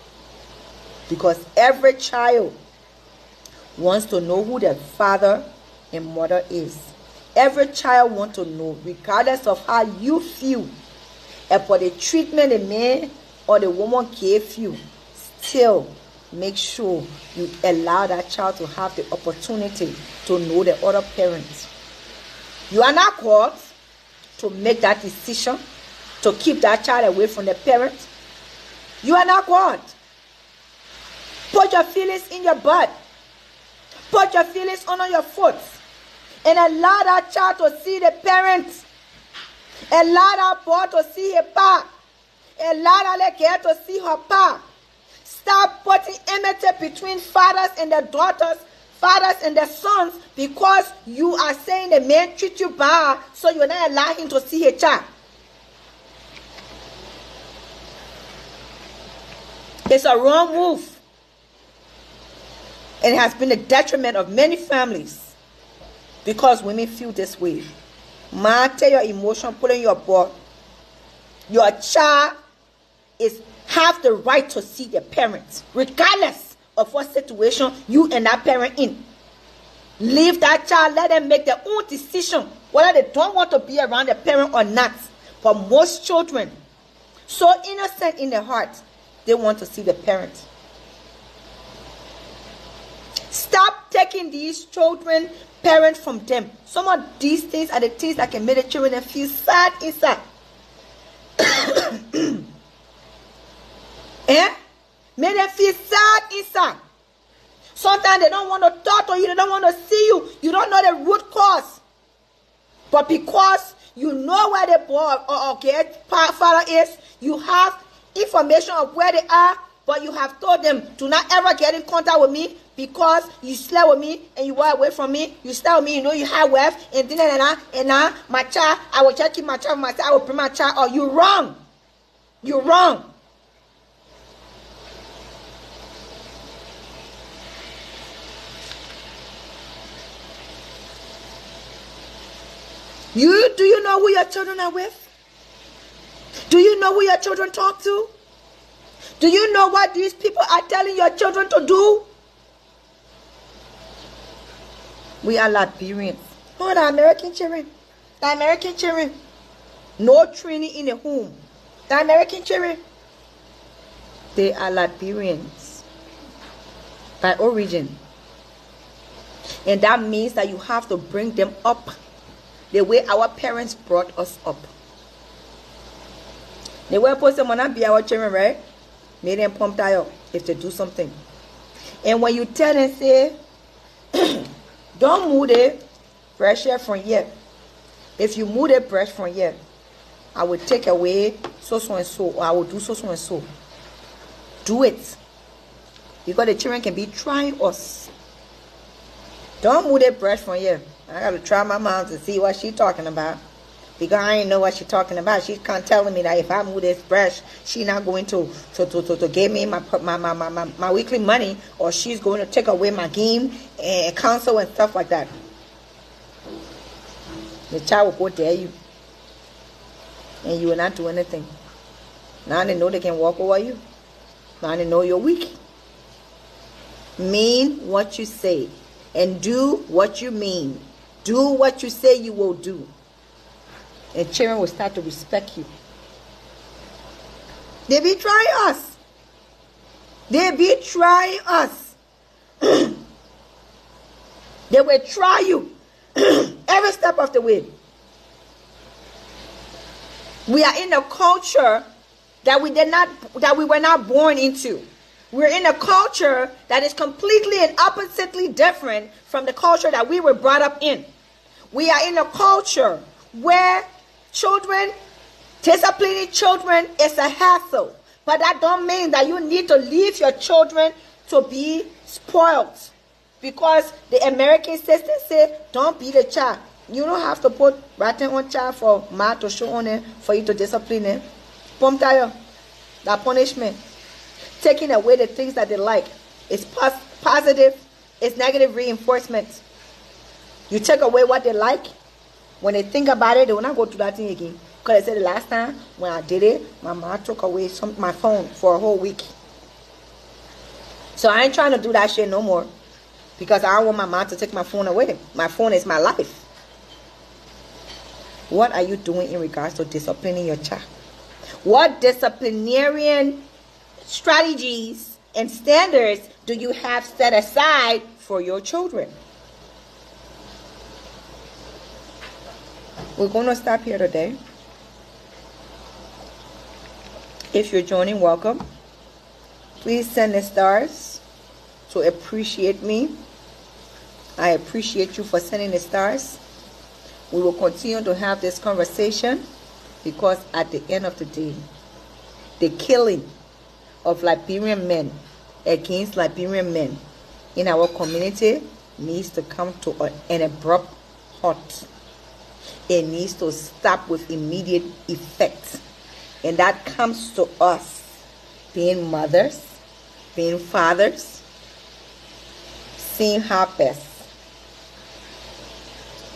[SPEAKER 2] Because every child wants to know who their father and mother is. Every child wants to know, regardless of how you feel, and for the treatment the man or the woman gave you, still make sure you allow that child to have the opportunity to know the other parents. You are not called to make that decision to keep that child away from the parents. You are not called. Put your feelings in your butt. Put your feelings under your foot. And allow that child to see the parents. Allow that boy to see his pa. Allow that girl to see her pa. Stop putting enmity between fathers and their daughters, fathers and their sons, because you are saying the man treat you bad, so you're not allowing him to see his child. It's a wrong move. And it has been a detriment of many families because women feel this way. Man, tell your emotion, put in your butt. Your child have the right to see their parents, regardless of what situation you and that parent in. Leave that child, let them make their own decision, whether they don't want to be around their parent or not. For most children, so innocent in their heart, they want to see the parent. Stop taking these children parents from them. Some of these things are the things that can make the children feel sad inside. Eh? Make them feel sad inside. Sometimes they don't want to talk to you. They don't want to see you. You don't know the root cause. But because you know where the boy or father is, you have information of where they are, but you have told them, do not ever get in contact with me because you slept with me and you were away from me. You slept with me, you know you had wealth, and now my child, I will just keep my child myself, I will bring my child. Oh, you're wrong. You're wrong. Do you know who your children are with? Do you know who your children talk to? Do you know what these people are telling your children to do? We are Liberians. Oh, the American children. The American children. No training in the home. The American children. They are Liberians by origin. And that means that you have to bring them up the way our parents brought us up. They were supposed to not be our children, right? Make them pump tire if they do something. And when you tell them, say, don't move the pressure from here. If you move the pressure from here, I will take away so and so, or I will do so and so. Do it. Because the children can be trying us. Don't move the brush from here. I got to try my mom to see what she's talking about. Because I ain't know what she's talking about. She's kind of telling me that if I move this brush, she's not going to give me my weekly money, or she's going to take away my game and counsel and stuff like that. The child will go dare you. And you will not do anything. Now they know they can walk over you. Now they know you're weak. Mean what you say. And do what you mean. Do what you say you will do. And children will start to respect you. They be trying us. They be trying us. They will try you every step of the way. We are in a culture that we were not born into. We're in a culture that is completely and oppositely different from the culture that we were brought up in. We are in a culture where disciplining children is a hassle. But that don't mean that you need to leave your children to be spoiled. Because the American system says, don't beat a child. You don't have to put ratting on child for ma to show on it for you to discipline them. Pump tire. That punishment. Taking away the things that they like. It's positive. It's negative reinforcement. You take away what they like. When they think about it, they will not go to that thing again. Because they said the last time when I did it, my mom took away my phone for a whole week. So I ain't trying to do that shit no more. Because I don't want my mom to take my phone away. My phone is my life. What are you doing in regards to disciplining your child? What disciplinarian strategies and standards do you have set aside for your children? We're going to stop here today. If you're joining, welcome. Please send the stars to appreciate me. I appreciate you for sending the stars. We will continue to have this conversation because at the end of the day, the killing of Liberian men against Liberian men in our community needs to come to an abrupt halt. It needs to stop with immediate effect. And that comes to us being mothers, being fathers, seeing how best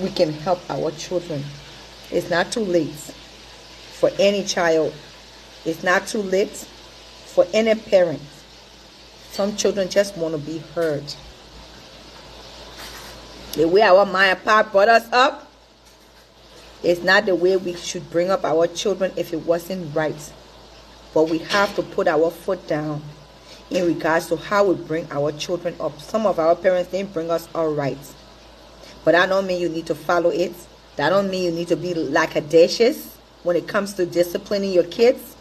[SPEAKER 2] we can help our children. It's not too late for any child. It's not too late for any parent. Some children just want to be heard. The way our mom and pop brought us up is not the way we should bring up our children if it wasn't right. But we have to put our foot down in regards to how we bring our children up. Some of our parents didn't bring us all right. But that don't mean you need to follow it. That don't mean you need to be lackadaisious. when it comes to disciplining your kids,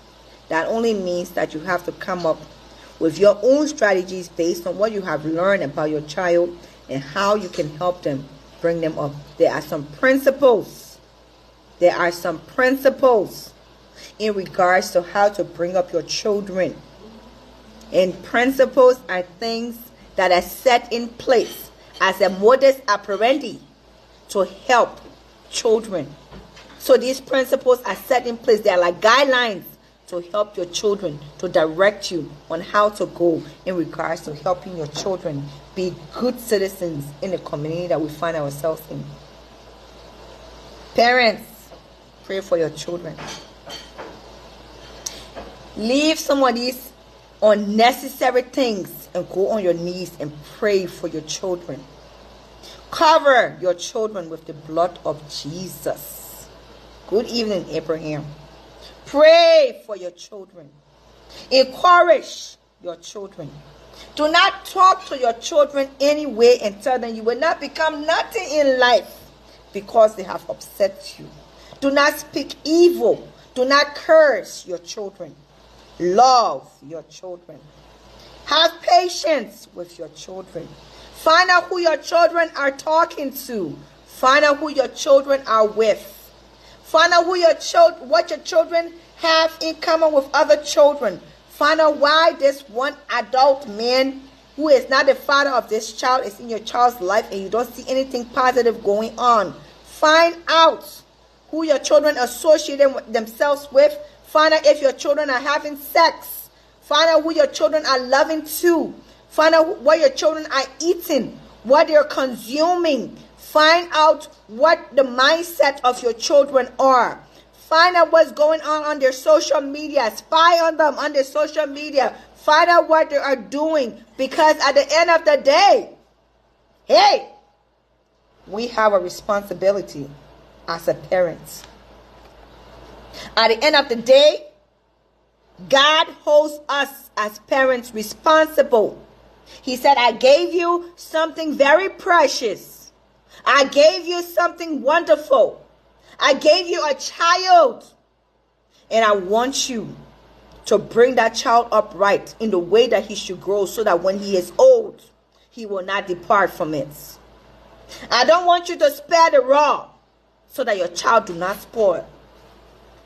[SPEAKER 2] that only means that you have to come up with your own strategies based on what you have learned about your child and how you can help them bring them up. There are some principles. There are some principles in regards to how to bring up your children. And principles are things that are set in place as a modus operandi to help children. So these principles are set in place. They are like guidelines to help your children, to direct you on how to go in regards to helping your children be good citizens in the community that we find ourselves in. Parents, pray for your children. Leave some of these unnecessary things and go on your knees and pray for your children. Cover your children with the blood of Jesus. Good evening, Abraham. Pray for your children. Encourage your children. Do not talk to your children anyway and tell them you will not become nothing in life because they have upset you. Do not speak evil. Do not curse your children. Love your children. Have patience with your children. Find out who your children are talking to. Find out who your children are with. Find out what your children have in common with other children. Find out why this one adult man who is not the father of this child is in your child's life and you don't see anything positive going on. Find out who your children associate themselves with. Find out if your children are having sex. Find out who your children are loving to. Find out what your children are eating, what they're consuming. Find out what the mindset of your children are. Find out what's going on their social media. Spy on them on their social media. Find out what they are doing. Because at the end of the day, hey, we have a responsibility as a parent. At the end of the day, God holds us as parents responsible. He said, I gave you something very precious. I gave you something wonderful. I gave you a child. And I want you to bring that child up right in the way that he should grow so that when he is old, he will not depart from it. I don't want you to spare the rod so that your child do not spoil.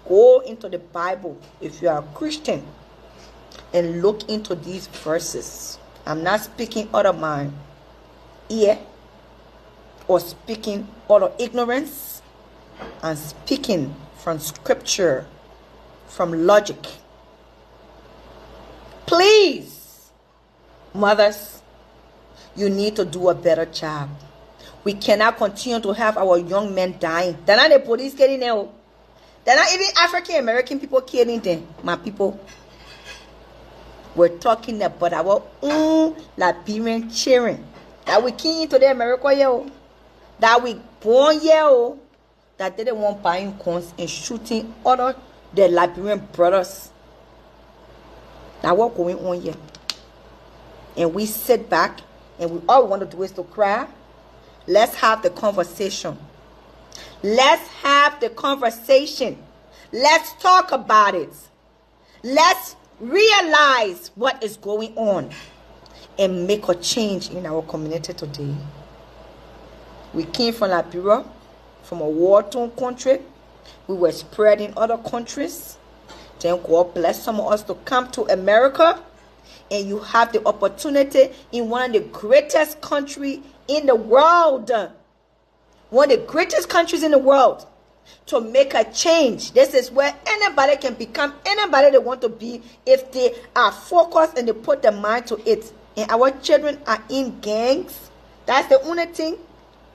[SPEAKER 2] Go into the Bible if you are a Christian and look into these verses. I'm not speaking out of my ear or speaking out of ignorance. I'm speaking from scripture, from logic. Please, mothers, you need to do a better job. We cannot continue to have our young men dying. They're not the police getting there. They're not even African American people killing them. My people, we're talking about our own Liberian children that we came into the America here, that we born here, that they didn't want buying guns and shooting other their Liberian brothers. Now what's going on here? And we sit back and all we want to do is to cry. Let's have the conversation. Let's have the conversation. Let's talk about it. Let's realize what is going on and make a change in our community today. We came from Liberia, from a war-torn country. We were spread in other countries. Then God bless some of us to come to America. And you have the opportunity in one of the greatest countries in the world. One of the greatest countries in the world to make a change. This is where anybody can become anybody they want to be if they are focused and they put their mind to it. And our children are in gangs. That's the only thing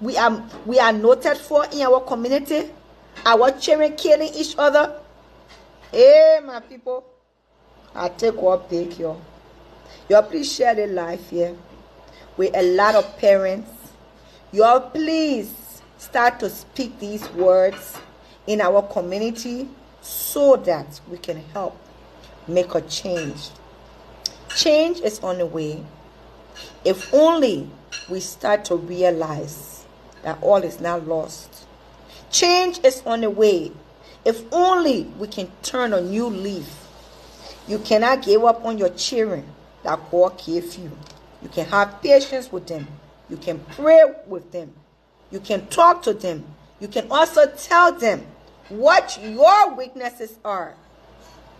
[SPEAKER 2] we are noted for in our community. Our children killing each other. Hey, my people, I take what big y'all. Y'all please share the life here with a lot of parents. Y'all please start to speak these words in our community so that we can help make a change. Change is on the way. If only we start to realize that all is not lost. Change is on the way. If only we can turn a new leaf. You cannot give up on your children that God gave you. You can have patience with them. You can pray with them. You can talk to them. You can also tell them what your weaknesses are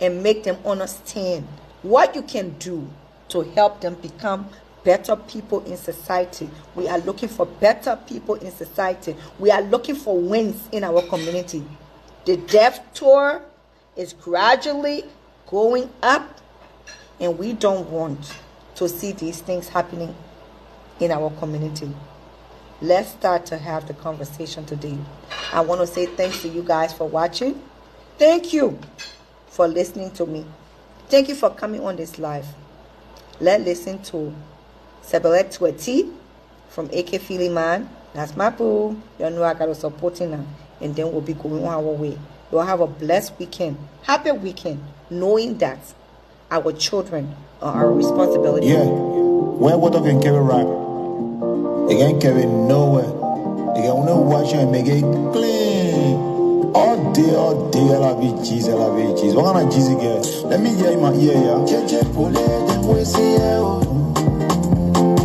[SPEAKER 2] and make them understand what you can do to help them become better people in society. We are looking for better people in society. We are looking for wins in our community. The death toll is gradually going up, and we don't want to see these things happening in our community. Let's start to have the conversation today. I want to say thanks to you guys for watching. Thank you for listening to me. Thank you for coming on this live. Let's listen to Sebelet Tweti from AK Philly Man. That's my boo. You know I got to support her. And then we'll be going on our way. You'll have a blessed weekend. Happy weekend. Knowing that our children are our responsibility.
[SPEAKER 1] Yeah. Where what can carry right? They can't carry nowhere. They can only wash and make it clean. All day, I love it, cheese, I love it, cheese. What kind of cheese again? Let me hear in my ear, yeah. Cheche pole, then we see you.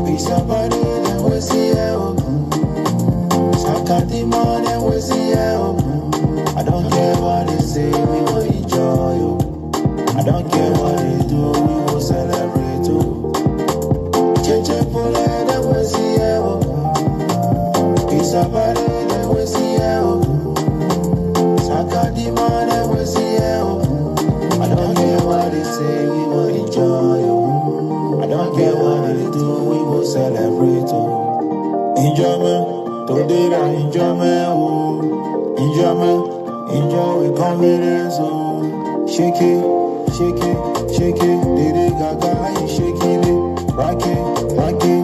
[SPEAKER 1] Pisa body, then we see you. Sakati man, then we see you. I don't care what they say, we will enjoy you. I don't care what they do, we will celebrate you. Cheche pole, then we see you. Pisa body, then we see you. Sakati man, then we see you. I don't care what they say, we will enjoy you. I don't care what they do, we will celebrate you. Enjoyment, today I enjoyment, oh. Enjoyment, enjoy with confidence, oh. Shake it, shake it, shake it. Dede Gaga, how you shaking it? Rock it,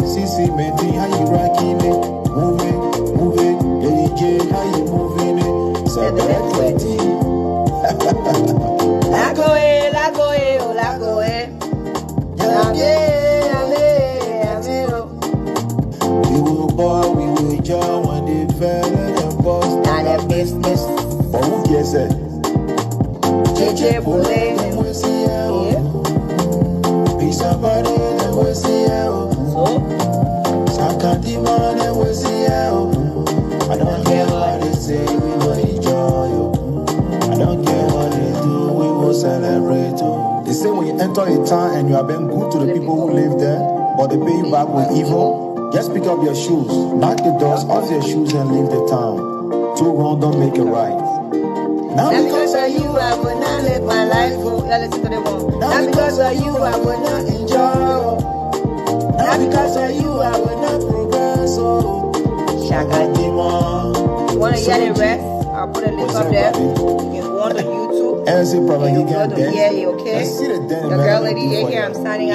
[SPEAKER 1] Sisi Menti, how you rocking it? Move it, DJ, how you moving it? Sebelet Tweti.
[SPEAKER 2] La go, oh, la go,
[SPEAKER 1] We will ball, we will jump when they fell and the boss.
[SPEAKER 2] Now the business.
[SPEAKER 1] But who gets it?
[SPEAKER 2] Cheche pole,
[SPEAKER 1] then we see you. Pisa body, then we see you.
[SPEAKER 2] So,
[SPEAKER 1] Sakati man, then we see you. I don't care what they say, we will enjoy you. I don't care what they do, we will celebrate you. They say when you enter a town and you are being good to the people who live there, but they pay you back with evil, just pick up your shoes, knock the dust off your shoes and leave the town. Two wrongs don't make it right. Now because of you, I will not live my life.
[SPEAKER 2] y'all listen to the one.
[SPEAKER 1] Now because of you, I will not enjoy. Now because of you, I will not progress.
[SPEAKER 2] Shaka
[SPEAKER 1] Demon.
[SPEAKER 2] You want to hear the rest? I'll put a link up there. You can go on to YouTube.
[SPEAKER 1] And you
[SPEAKER 2] go to hear it, okay?
[SPEAKER 1] Let's see the
[SPEAKER 2] Your girl lady here, I'm signing out.